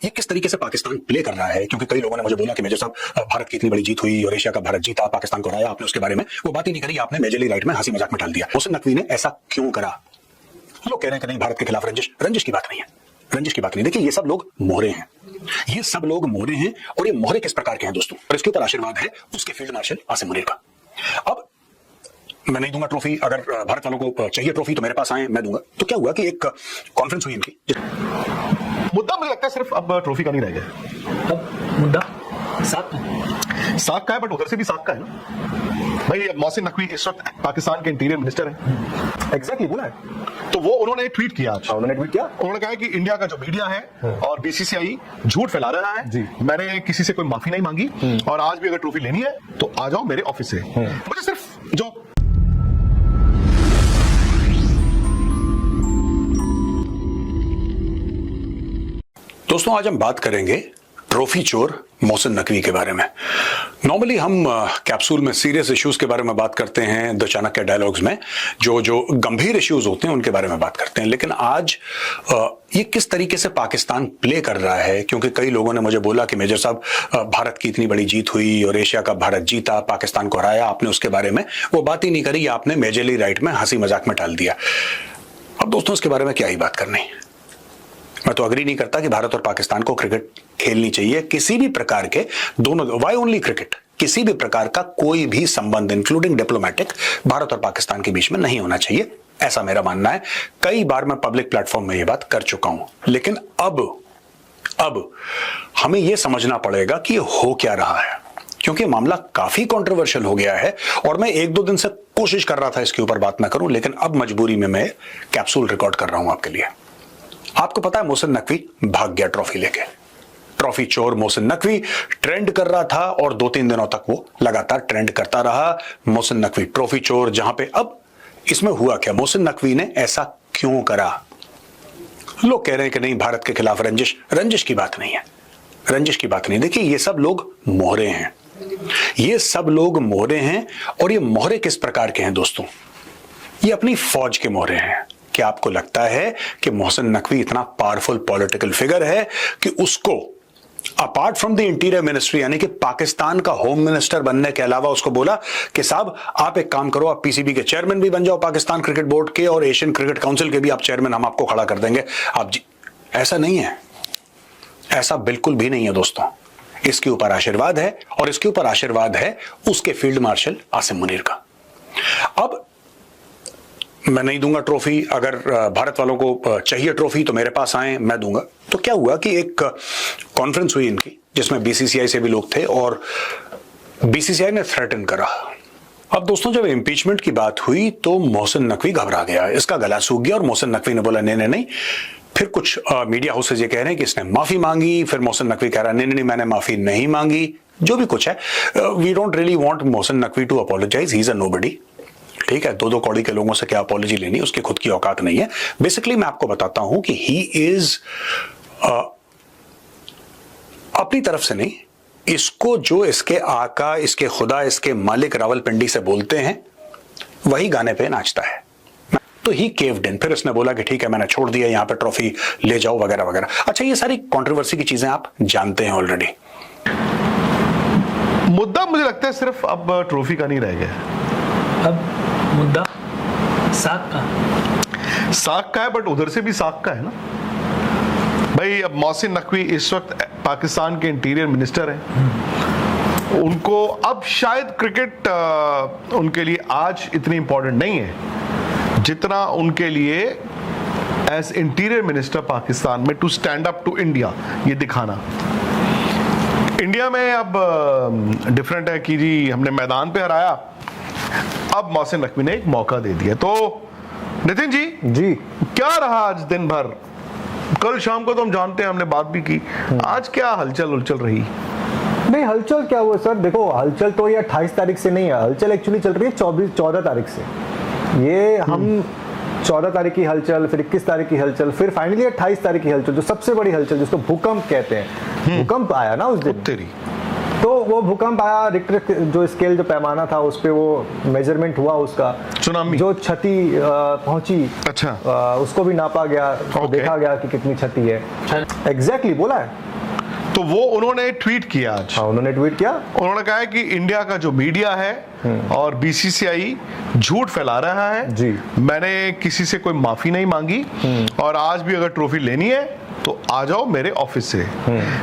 ये किस तरीके से पाकिस्तान प्ले कर रहा है, क्योंकि कई लोगों ने मुझे बोला कि मेजर साहब भारत की इतनी बड़ी जीत हुई और एशिया का भारत जीता, पाकिस्तान को हराया, आपने उसके बारे में वो बात ही नहीं करी, आपने मेजरली राइट में हंसी मजाक में डाल दिया। मोहसिन नकवी ने ऐसा क्यों करा? लोग कह रहे हैं कि नहीं भारत के खिलाफ रंजिश, रंजिश की बात नहीं है, रंजिश की बात नहीं। देखिए ये सब लोग मोहरे हैं, ये सब लोग मोहरे हैं, और ये मोहरे किस प्रकार के हैं दोस्तों, और इसके ऊपर आशीर्वाद है उसके फील्ड मार्शल आसिम मुनीर का। अब मैं नहीं दूंगा ट्रॉफी, अगर भारत वालों को चाहिए ट्रॉफी तो मेरे पास आए, मैं दूंगा। तो क्या हुआ कि एक कॉन्फ्रेंस हुई इनकी, मुद्दा मुझे लगता है सिर्फ अब ट्रॉफी का नहीं रह गया, अब मुद्दा साख का है, बट उधर से भी साख का है ना भाई। मोहसिन नकवी इस वक्त पाकिस्तान के इंटीरियर मिनिस्टर हैं। एग्जैक्टली बोला है। तो वो उन्होंने ट्वीट किया आज, उन्होंने ट्वीट किया, उन्होंने कहा कि इंडिया का जो मीडिया है और बीसीसीआई झूठ फैला रहा है जी। मैंने किसी से कोई माफी नहीं मांगी, और आज भी अगर ट्रॉफी लेनी है तो आ जाओ मेरे ऑफिस से। मुझे सिर्फ जो दोस्तों आज हम बात करेंगे ट्रॉफी चोर मोहसिन नकवी के बारे में। नॉर्मली हम कैप्सूल में सीरियस इश्यूज के बारे में बात करते हैं, द चाणक्य डायलॉग्स में जो गंभीर इश्यूज होते हैं उनके बारे में बात करते हैं, लेकिन आज ये किस तरीके से पाकिस्तान प्ले कर रहा है, क्योंकि कई लोगों ने मुझे बोला कि मेजर साहब भारत की इतनी बड़ी जीत हुई और एशिया का भारत जीता, पाकिस्तान को हराया, आपने उसके बारे में वो बात ही नहीं करी, आपने मेजरली राइट में हंसी मजाक में डाल दिया। अब दोस्तों इसके बारे में क्या ही बात करनी, मैं तो अग्री नहीं करता कि भारत और पाकिस्तान को क्रिकेट खेलनी चाहिए, किसी भी प्रकार के दोनों, वाई ओनली क्रिकेट, किसी भी प्रकार का कोई भी संबंध इंक्लूडिंग डिप्लोमेटिक भारत और पाकिस्तान के बीच में नहीं होना चाहिए, ऐसा मेरा मानना है। कई बार मैं पब्लिक प्लेटफॉर्म में यह बात कर चुका हूं, लेकिन अब हमें यह समझना पड़ेगा कि हो क्या रहा है, क्योंकि मामला काफी कंट्रोवर्शियल हो गया है और मैं एक दो दिन से कोशिश कर रहा था इसके ऊपर बात ना करूं, लेकिन अब मजबूरी में मैं कैप्सूल रिकॉर्ड कर रहा हूं आपके लिए। आपको पता है मोहसिन नकवी भाग गया ट्रॉफी लेके, ट्रॉफी चोर मोहसिन नकवी ट्रेंड कर रहा था और 2-3 दिनों तक वो लगातार ट्रेंड करता रहा, मोहसिन नकवी ट्रॉफी चोर। जहां पे अब इसमें हुआ क्या, मोहसिन नकवी ने ऐसा क्यों करा? लोग कह रहे हैं कि नहीं भारत के खिलाफ रंजिश, रंजिश की बात नहीं है, रंजिश की बात नहीं। देखिए ये सब लोग मोहरे हैं, ये सब लोग मोहरे हैं, और ये मोहरे किस प्रकार के हैं दोस्तों, ये अपनी फौज के मोहरे हैं। क्या आपको लगता है कि मोहसिन नकवी इतना पावरफुल पॉलिटिकल फिगर है कि उसको apart from the interior ministry यानी कि पाकिस्तान का होम मिनिस्टर बनने के अलावा उसको बोला कि साहब आप एक काम करो, आप पीसीबी के चेयरमैन भी बन जाओ पाकिस्तान क्रिकेट बोर्ड के, और एशियन क्रिकेट काउंसिल के भी आप चेयरमैन, हम आपको खड़ा कर देंगे आप जी। ऐसा नहीं है, ऐसा बिल्कुल भी नहीं है दोस्तों। इसके ऊपर आशीर्वाद है, और इसके ऊपर आशीर्वाद है उसके फील्ड मार्शल आसिम मुनीर का। अब मैं नहीं दूंगा ट्रॉफी, अगर भारत वालों को चाहिए ट्रॉफी तो मेरे पास आए, मैं दूंगा। तो क्या हुआ कि एक कॉन्फ्रेंस हुई इनकी जिसमें बीसीसीआई से भी लोग थे, और बीसीसीआई ने थ्रेटन करा। अब दोस्तों जब इंपीचमेंट की बात हुई तो मोहसिन नकवी घबरा गया, इसका गला सूख गया, और मोहसिन नकवी ने बोला नहीं नहीं। फिर कुछ मीडिया हाउसेज ये कह रहे हैं कि इसने माफी मांगी, फिर मोहसिन नकवी कह रहा है नहीं मैंने माफी नहीं मांगी। जो भी कुछ है, we don't really want Mohsin Naqvi to apologise, he is a nobody. ठीक है, दो कौड़ी के लोगों से क्या अपॉलॉजी लेनी, उसकी खुद की औकात नहीं है। बेसिकली मैं आपको बताता हूं कि ही इज अपनी तरफ से नहीं, इसको जो इसके आका, इसके खुदा, इसके मालिक रावलपिंडी से बोलते हैं वही गाने पे नाचता है। तो ही केव्ड इन, फिर इसने बोला कि ठीक है मैंने छोड़ दिया, यहां पे ट्रॉफी ले जाओ वगैरह वगैरह। अच्छा ये सारी कंट्रोवर्सी की चीजें आप जानते हैं ऑलरेडी। मुद्दा मुझे लगता है सिर्फ अब ट्रॉफी का नहीं रह गया, अब मुद्दा साख का है, बट उधर से भी साख का है ना भाई। अब मोहसिन नकवी इस वक्त पाकिस्तान के इंटीरियर मिनिस्टर हैं, उनको अब शायद क्रिकेट उनके लिए आज इतनी इंपॉर्टेंट नहीं है जितना उनके लिए एज इंटीरियर मिनिस्टर पाकिस्तान में to stand up to India, ये दिखाना। इंडिया में अब डिफरेंट है कि जी हमने मैदान पे हराया, अब मोहसिन नकवी ने एक मौका दे दिया। तो नितिन जी क्या रहा आज दिन भर? कल शाम को तो हम जानते हैं, हमने बात भी की, आज क्या हलचल उलचल रही? नहीं हलचल क्या हुआ सर, देखो हलचल तो ये 28 तारीख से नहीं है, हलचल एक्चुअली चल रही है 14 तारीख से। ये हम 14 तारीख की हलचल, फिर 21 तारीख की हलचल, फिर फाइनली 28 तारीख की हलचल, जो सबसे बड़ी हलचल जिसको भूकंप कहते हैं, भूकंप आया ना उस दिन। तो वो भूकंप आया, रिक्टर जो स्केल जो पैमाना था उस पे वो मेजरमेंट हुआ, उसका सुनामी जो क्षति पहुंची, अच्छा उसको भी नापा गया, देखा गया कि कितनी क्षति है। एग्जैक्टली बोला है तो वो उन्होंने ट्वीट किया आज। हाँ, उन्होंने ट्वीट किया। उन्होंने कहा है कि इंडिया का जो मीडिया है और बीसीसीआई झूठ फैला रहा है जी। मैंने किसी से कोई माफी नहीं मांगी और आज भी अगर ट्रॉफी लेनी है तो आ जाओ मेरे ऑफिस से।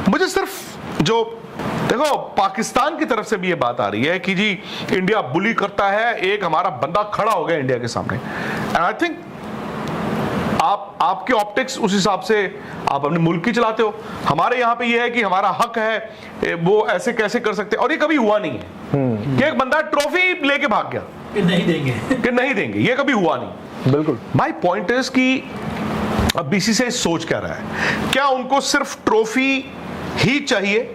मुझे सिर्फ जो देखो पाकिस्तान की तरफ से भी ये बात आ रही है कि जी इंडिया बुली करता है, एक हमारा बंदा खड़ा हो गया इंडिया के सामने, एंड आई थिंक आपके ऑप्टिक्स उस हिसाब से आप अपने मुल्क की चलाते हो। हमारे यहाँ पे ये है कि हमारा हक है, वो ऐसे कैसे कर सकते हैं, और ये कभी हुआ नहीं है कि एक बंदा ट्रॉफी लेके भाग गया कि नहीं देंगे, ये कभी हुआ नहीं। बिल्कुल। माय पॉइंट इज कि अब बीसीसीआई सोच क्या रहा है, क्या उनको सिर्फ ट्रॉफी ही चाहिए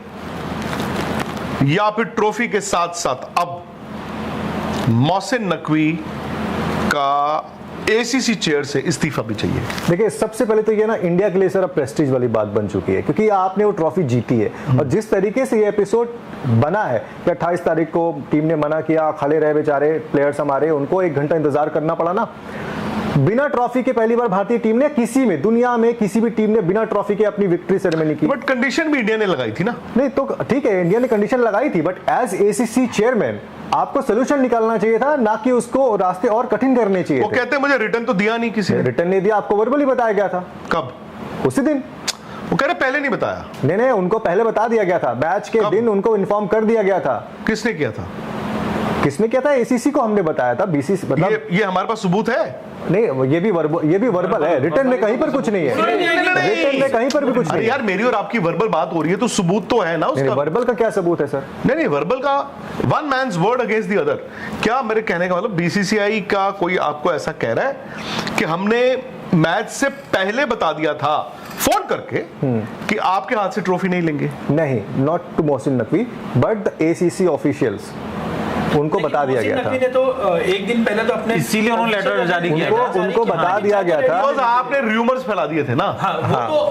या फिर ट्रॉफी के साथ साथ अब मोहसिन नकवी का एसीसी चेयर से इस्तीफा भी चाहिए? देखिए, सबसे पहले तो ये ना इंडिया के लिए सर अब प्रेस्टीज वाली बात बन चुकी है, क्योंकि आपने वो ट्रॉफी जीती है और जिस तरीके से ये एपिसोड बना है कि 28 तारीख को टीम ने मना किया, खड़े रहे बेचारे प्लेयर्स हमारे, उनको 1 घंटा इंतजार करना पड़ा ना। बिना ट्रॉफी के पहली बार भारतीय टीम ने किसी में दुनिया में किसी भी टीम ने बिना ट्रॉफी के अपनी विक्ट्री सेरेमनी की। बट कंडीशन भी इंडिया ने लगाई थी ना। नहीं तो ठीक है, इंडिया ने कंडीशन लगाई थी, बट एज एसीसी चेयरमैन आपको सोल्यूशन निकालना चाहिए था, ना कि उसको रास्ते और कठिन करने चाहिए वो थे। कहते हैं मुझे रिटर्न तो दिया नहीं किसी ने। रिटर्न नहीं दिया, आपको वर्बली बताया गया था। कब? उसी दिन। वो कह रहे पहले नहीं बताया। नहीं, उनको पहले बता दिया गया था, मैच के दिन उनको इन्फॉर्म कर दिया गया था। किसने किया था? किसने किया था? एसीसी को हमने बताया था। बीसीसी मतलब ये हमारे पास सबूत है। नहीं, ये भी वर्बल है, रिटर्न में कहीं पर कुछ नहीं है, रिटर्न में कहीं पर भी कुछ अरे नहीं यार, मेरी और आपकी वर्बल बात हो रही है तो सबूत तो है ना उसका। वर्बल का क्या सबूत है सर? नहीं, वर्बल का one man's word against the other. क्या मेरे कहने का मतलब बीसीसीआई का कोई आपको ऐसा कह रहा है कि हमने मैच से पहले बता दिया था फोन करके कि आपके हाथ से ट्रॉफी नहीं लेंगे? नहीं, not to Mohsin Naqvi but the ACC officials, उनको बता दिया गया था। ने तो एक दिन पहले तो अपने इसीलिए उन्होंने लेटर जारी किया उनको बता दिया गया था। बिकॉज़ आपने रूमर्स फैला दिए थे ना।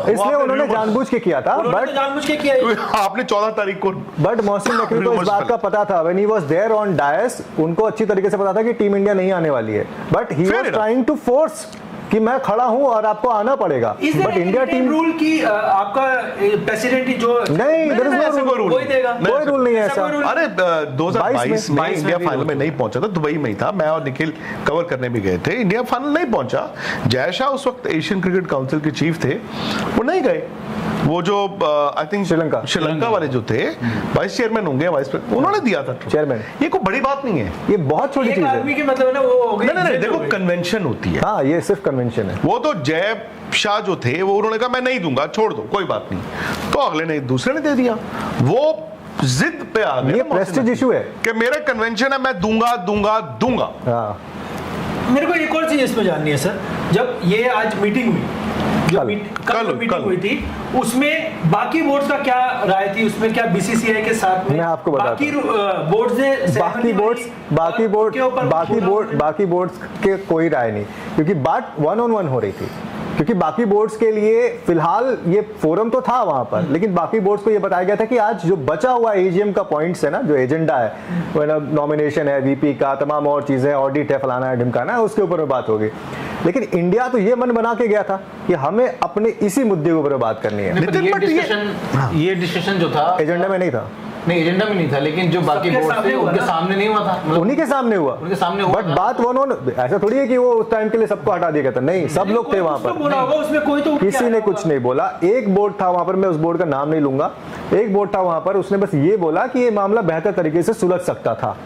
इसलिए उन्होंने जानबूझ के किया था, बट जानबूझ के किया है। आपने 14 तारीख को बट मोहसिन नकवी को इस बात का पता था, when he was there on dais, उनको अच्छी तरीके से पता था कि टीम इंडिया नहीं आने वाली है, but he was trying to force कि मैं खड़ा हूं और आपको आना पड़ेगा। बट इंडिया टीम रूल की आपका प्रेसिडेंट जो नहीं, देयर इज नो रूल, कोई रूल नहीं है ऐसा। अरे 2022 में इंडिया फाइनल में नहीं पहुंचा था, दुबई में ही था, मैं और निखिल कवर करने भी गए थे। इंडिया फाइनल नहीं पहुंचा। जय शाह उस वक्त एशियन क्रिकेट काउंसिल के चीफ थे, वो नहीं गए। वो जो आई थिंक श्रीलंका वाले जो थे वाइस चेयरमैन होंगे, वाइस उन्होंने दिया था चेयरमैन। ये कोई बड़ी बात नहीं है, ये बहुत छोटी चीज है। के मतलब ना वो हो गई। नहीं, देखो कन्वेंशन होती है। हाँ, ये सिर्फ कन्वेंशन है। वो तो जय शाह जो थे वो उन्होंने कहा मैं नहीं दूंगा, छोड़ दो कोई बात नहीं, तो अगले ने दूसरे ने दे दिया। वो जिद पे आ गए। ये प्रेस्टीज इशू है कि मेरा कन्वेंशन है, मैं दूंगा दूंगा दूंगा। हाँ। मेरे को एक और चीज इसमें जाननी है सर, जब ये आज मीटिंग हुई, कल मीटिंग हुई थी, उसमें बाकी बोर्ड्स का क्या राय थी? उसमें क्या बीसीसीआई के साथ में मैं आपको बताता बाकी बोर्ड्स ने बाकी बोर्ड्स के कोई राय नहीं, क्योंकि बात 1-on-1 हो रही थी। क्योंकि बाकी बोर्ड्स के लिए फिलहाल ये फोरम तो था वहां पर, लेकिन बाकी बोर्ड्स को ये बताया गया था कि आज जो बचा हुआ एजीएम का पॉइंट्स है ना, जो एजेंडा है, वो नॉमिनेशन है वीपी का, तमाम और चीजें, ऑडिट है, फलाना है, ढिमकाना है, उसके ऊपर बात होगी। लेकिन इंडिया तो ये मन बना के गया था कि हमें अपने इसी मुद्दे के ऊपर बात करनी है। ये डिस्कशन जो था एजेंडा में नहीं था। नहीं, एजेंडा में नहीं था, लेकिन जो बाकी बोर्ड थे उनके सामने नहीं हुआ था। उन्हीं के सामने हुआ, उनके सामने हुआ। बट बात ऐसा थोड़ी है कि वो उस टाइम के लिए सबको हटा दिया गया था। नहीं, सब लोग थे वहां पर, उसमें कोई तो किसी ने कुछ नहीं बोला। एक बोर्ड था वहां पर, मैं उस बोर्ड का नाम नहीं लूंगा, एक बोर्ड था वहां पर, उसने बस ये बोला कि ये मामला बेहतर तरीके से सुलझ सकता था।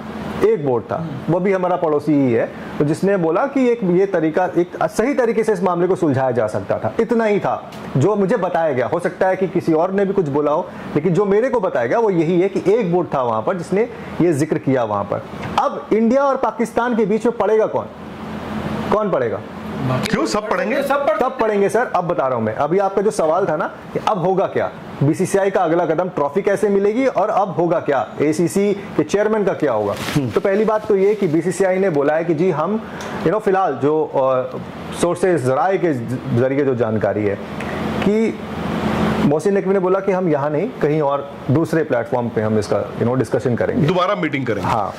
एक बोर्ड था, वो भी हमारा पड़ोसी ही है, तो जिसने बोला कि ये तरीका, एक सही तरीके से इस मामले को सुलझाया जा सकता था। इतना ही था जो मुझे बताया गया। हो सकता है कि किसी और ने भी कुछ बोला हो, लेकिन जो मेरे को बताया गया वो यही है कि एक बोर्ड था वहां पर जिसने ये जिक्र किया वहां पर। अब इंडिया और पाकिस्तान के बीच में पड़ेगा कौन पड़ेगा? क्यों सब पढ़ेंगे? तब पढ़ेंगे सर। अब बता रहा हूं मैं, अभी आपका जो सवाल था ना कि अब होगा क्या, बीसीसीआई का अगला कदम, ट्रॉफी कैसे मिलेगी और अब होगा क्या, एसीसी के चेयरमैन का क्या होगा। तो पहली बात तो ये कि बीसीसीआई ने बोला है कि जी हम फिलहाल जो सोर्सेज, जराए के जरिए जो जानकारी है कि मोहसिन नकवी ने बोला कि हम यहाँ नहीं, कहीं और दूसरे प्लेटफॉर्म पे हम इसका डिस्कशन करेंगे, दोबारा मीटिंग करेंगे। हाँ।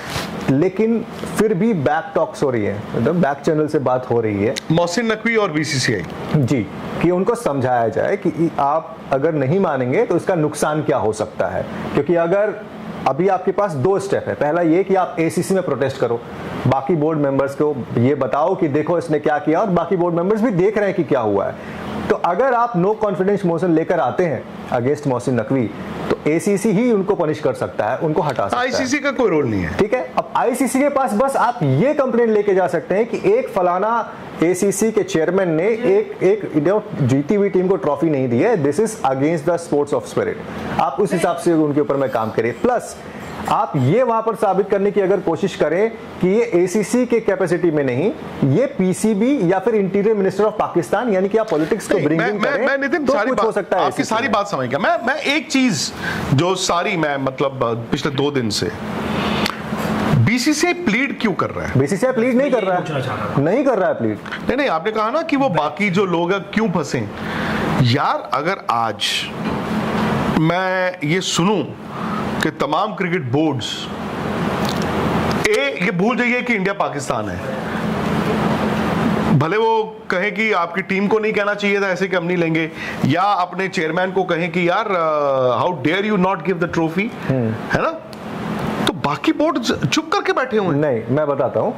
लेकिन फिर भी बैक टॉक्स हो रही है, मतलब बैक चैनल से बात हो रही है मोहसिन नकवी और बीसीसीआई जी, कि उनको समझाया जाए कि आप अगर नहीं मानेंगे तो इसका नुकसान क्या हो सकता है। क्योंकि अगर अभी आपके पास दो स्टेप है, पहला ये कि आप एसीसी में प्रोटेस्ट करो, बाकी बोर्ड मेंबर्स को ये बताओ कि देखो इसने क्या किया, और बाकी बोर्ड मेंबर्स भी देख रहे हैं कि क्या हुआ है। तो अगर आप नो कॉन्फिडेंस मोशन लेकर आते हैं अगेंस्ट मोहसिन नकवी, तो एसीसी ही उनको पनिश कर सकता है, उनको हटा सकता है। आईसीसी का कोई रोल नहीं है। ठीक है, अब आईसीसी के पास बस आप ये कंप्लेंट लेके जा सकते हैं कि एक फलाना एसीसी के चेयरमैन ने एक जीती हुई टीम को ट्रॉफी नहीं दी है, this is against the sports of spirit. आप उस हिसाब से उनके ऊपर में काम करिए। प्लस आप ये वहां पर साबित करने की अगर कोशिश करें कि ये एसीसी के कैपेसिटी में नहीं, ये पीसीबी या फिर इंटीरियर मिनिस्टर ऑफ पाकिस्तान, यानी कि आप पॉलिटिक्स को ब्रिंग इन करें, मैं नितिन तो सारी कुछ हो बात, सकता है। आपकी सारी बात समझ गया। मैं एक चीज जो सारी मैं मतलब पिछले 2 दिन से बीसीसीआई प्लीड क्यों कर रहा है? बीसीसीआई प्लीड नहीं कर रहा है, नहीं कर रहा है प्लीड। नहीं, आपने कहा ना कि वो बाकी जो लोग हैं क्यों फंसे। यार अगर आज मैं ये सुनूं कि तमाम क्रिकेट बोर्ड्स ये भूल जाइए कि इंडिया पाकिस्तान है, भले वो कहें कि आपकी टीम को नहीं कहना चाहिए था ऐसे कि हम नहीं लेंगे, या अपने चेयरमैन को कहें कि यार how dare you not give the trophy, है ना, तो बाकी बोर्ड चुप करके बैठे हुए हैं। नहीं, मैं बताता हूं।